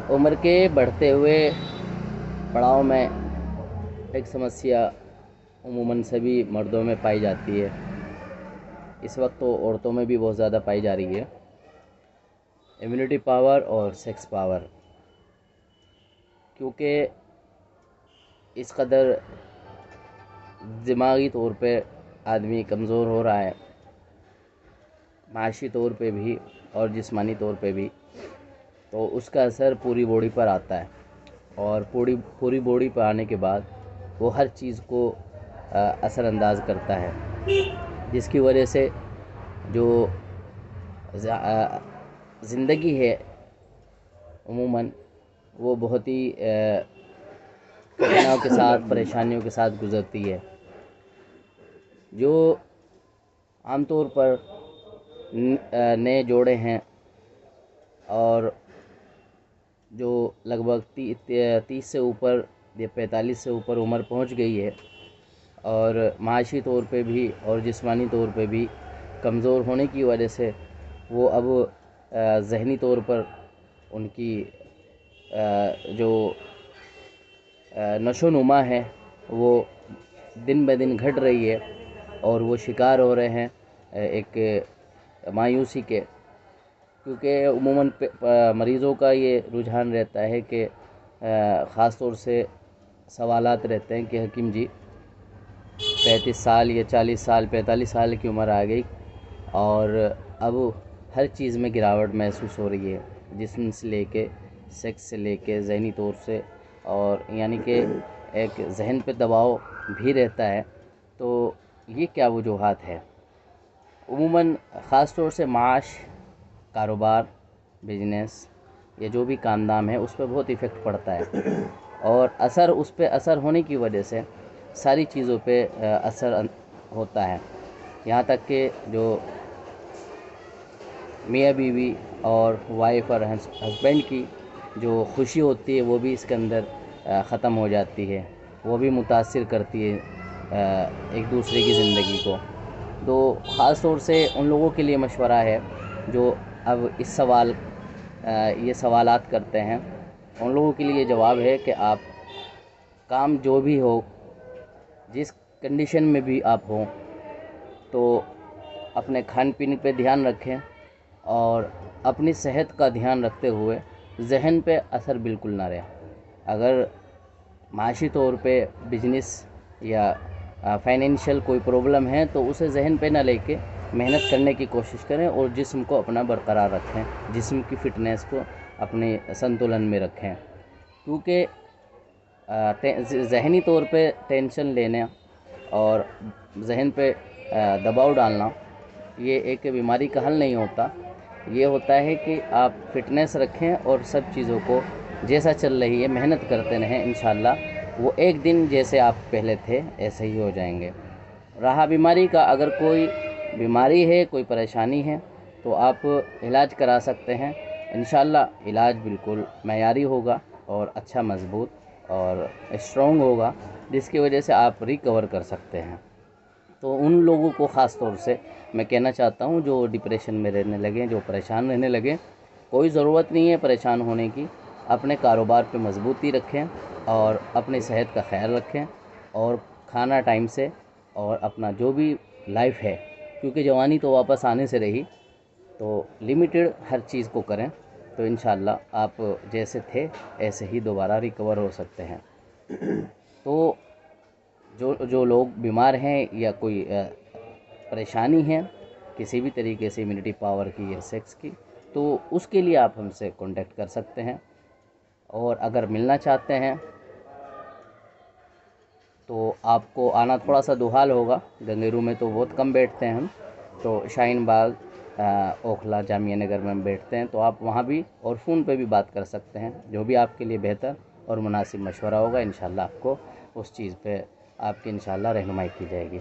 عمر کے بڑھتے ہوئے پڑاؤ میں ایک سمسیا عموماً سبھی مردوں میں پائی جاتی ہے، اس وقت تو عورتوں میں بھی بہت زیادہ پائی جا رہی ہے، امیونٹی پاور اور سیکس پاور، کیونکہ اس قدر دماغی طور پہ آدمی کمزور ہو رہا ہے، معاشی طور پہ بھی اور جسمانی طور پہ بھی، تو اس کا اثر پوری باڈی پر آتا ہے، اور پوری باڈی پر آنے کے بعد وہ ہر چیز کو اثر انداز کرتا ہے، جس کی وجہ سے جو زندگی ہے عموماً وہ بہت ہی کٹھناؤں کے ساتھ، پریشانیوں کے ساتھ گزرتی ہے، جو عام طور پر نئے جوڑے ہیں اور جو لگ بھگ 30 سے اوپر یا 45 سے اوپر عمر پہنچ گئی ہے، اور معاشی طور پہ بھی اور جسمانی طور پہ بھی کمزور ہونے کی وجہ سے وہ اب ذہنی طور پر ان کی جو نشو و نما ہے وہ دن بہ دن گھٹ رہی ہے، اور وہ شکار ہو رہے ہیں ایک مایوسی کے، کیونکہ عموماً مریضوں کا یہ رجحان رہتا ہے کہ خاص طور سے سوالات رہتے ہیں کہ حکیم جی 35 سال یا 40 سال 45 سال کی عمر آ گئی اور اب ہر چیز میں گراوٹ محسوس ہو رہی ہے، جسم سے لے کے سیکس سے لے کے ذہنی طور سے، اور یعنی کہ ایک ذہن پہ دباؤ بھی رہتا ہے، تو یہ کیا وجوہات ہے؟ عموماً خاص طور سے معاش، کاروبار، بزنس یا جو بھی کام دام ہے اس پہ بہت ایفیکٹ پڑتا ہے، اور اس پہ اثر ہونے کی وجہ سے ساری چیزوں پہ اثر ہوتا ہے، یہاں تک کہ جو میاں بیوی اور وائف اور ہسبینڈ کی جو خوشی ہوتی ہے وہ بھی اس کے اندر ختم ہو جاتی ہے، وہ بھی متاثر کرتی ہے ایک دوسرے کی زندگی کو۔ تو خاص طور سے ان لوگوں کے لیے مشورہ ہے جو اب یہ سوالات کرتے ہیں، ان لوگوں کے لیے جواب ہے کہ آپ کام جو بھی ہو، جس کنڈیشن میں بھی آپ ہوں، تو اپنے کھان پین پہ دھیان رکھیں، اور اپنی صحت کا دھیان رکھتے ہوئے ذہن پہ اثر بالکل نہ رہے۔ اگر معاشی طور پہ بزنس یا فائنینشیل کوئی پرابلم ہے تو اسے ذہن پہ نہ لے کے محنت کرنے کی کوشش کریں، اور جسم کو اپنا برقرار رکھیں، جسم کی فٹنس کو اپنے سنتولن میں رکھیں، کیونکہ ذہنی طور پہ ٹینشن لینا اور ذہن پہ دباؤ ڈالنا یہ ایک بیماری کا حل نہیں ہوتا، یہ ہوتا ہے کہ آپ فٹنس رکھیں اور سب چیزوں کو جیسا چل رہی ہے محنت کرتے رہیں، انشاءاللہ وہ ایک دن جیسے آپ پہلے تھے ایسے ہی ہو جائیں گے۔ رہا بیماری کا، اگر کوئی بیماری ہے، کوئی پریشانی ہے تو آپ علاج کرا سکتے ہیں، انشاءاللہ علاج بالکل معیاری ہوگا اور اچھا مضبوط اور اسٹرانگ ہوگا، جس کی وجہ سے آپ ریکور کر سکتے ہیں۔ تو ان لوگوں کو خاص طور سے میں کہنا چاہتا ہوں جو ڈپریشن میں رہنے لگیں، جو پریشان رہنے لگیں، کوئی ضرورت نہیں ہے پریشان ہونے کی، اپنے کاروبار پہ مضبوطی رکھیں اور اپنی صحت کا خیال رکھیں، اور کھانا ٹائم سے، اور اپنا جو بھی لائف ہے، کیونکہ جوانی تو واپس آنے سے رہی، تو لمیٹڈ ہر چیز کو کریں، تو انشاءاللہ آپ جیسے تھے ایسے ہی دوبارہ ریکور ہو سکتے ہیں۔ تو جو لوگ بیمار ہیں یا کوئی پریشانی ہے کسی بھی طریقے سے امیونٹی پاور کی یا سیکس کی، تو اس کے لیے آپ ہم سے کانٹیکٹ کر سکتے ہیں، اور اگر ملنا چاہتے ہیں تو آپ کو آنا تھوڑا سا دوحال ہوگا، گنگیرو میں تو بہت کم بیٹھتے ہیں ہم، تو شاہین باغ، اوکھلا، جامعہ نگر میں ہم بیٹھتے ہیں، تو آپ وہاں بھی اور فون پہ بھی بات کر سکتے ہیں، جو بھی آپ کے لیے بہتر اور مناسب مشورہ ہوگا انشاءاللہ آپ کو اس چیز پہ آپ کی انشاءاللہ رہنمائی کی جائے گی۔